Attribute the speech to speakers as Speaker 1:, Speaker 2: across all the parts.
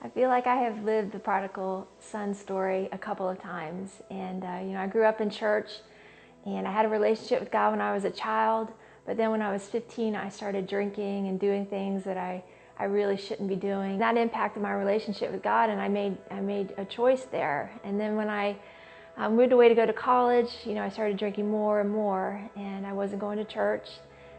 Speaker 1: I feel like I have lived the prodigal son story a couple of times. And, I grew up in church and I had a relationship with God when I was a child. But then when I was 15, I started drinking and doing things that I really shouldn't be doing. That impacted my relationship with God, and I made a choice there. And then when I moved away to go to college, I started drinking more and more, and I wasn't going to church.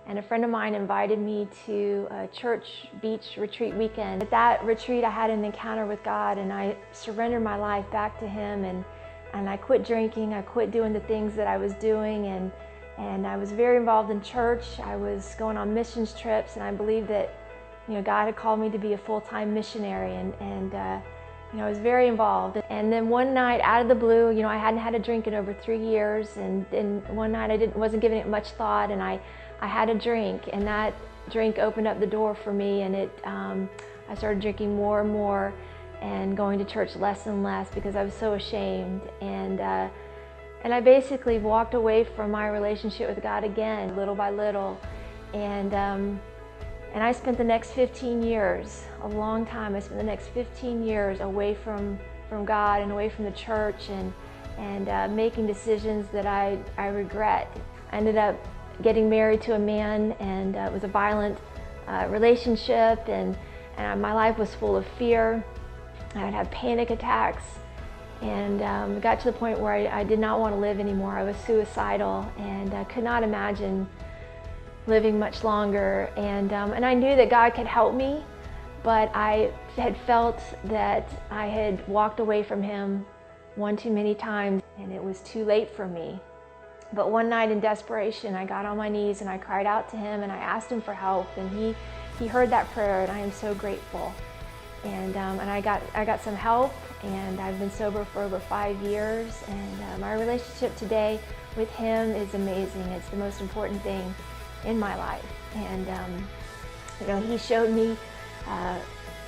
Speaker 1: And a friend of mine invited me to a church beach retreat weekend. At that retreat, I had an encounter with God, and I surrendered my life back to Him, and I quit drinking. I quit doing the things that I was doing, and I was very involved in church. I was going on missions trips, and I believed that God had called me to be a full-time missionary, and I was very involved. And then one night, out of the blue, I hadn't had a drink in over 3 years, and one night I wasn't giving it much thought, and I had a drink, and that drink opened up the door for me, and I started drinking more and more and going to church less and less because I was so ashamed. And I basically walked away from my relationship with God again, little by little. And I spent the next 15 years, a long time, I spent the next 15 years away from God and away from the church, and making decisions that I regret. I ended up getting married to a man, and it was a violent relationship, and my life was full of fear. I would have panic attacks, and it got to the point where I did not want to live anymore. I was suicidal, and I could not imagine living much longer, and I knew that God could help me, but I had felt that I had walked away from Him one too many times, and it was too late for me. But one night in desperation, I got on my knees and I cried out to Him, and I asked Him for help, and He heard that prayer, and I am so grateful. And I got some help, and I've been sober for over 5 years, and my relationship today with Him is amazing. It's the most important thing in my life, and He showed me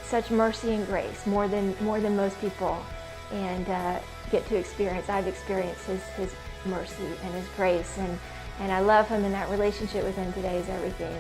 Speaker 1: such mercy and grace, more than most people, and get to experience. I've experienced His mercy and His grace, and I love Him, and that relationship with Him today is everything.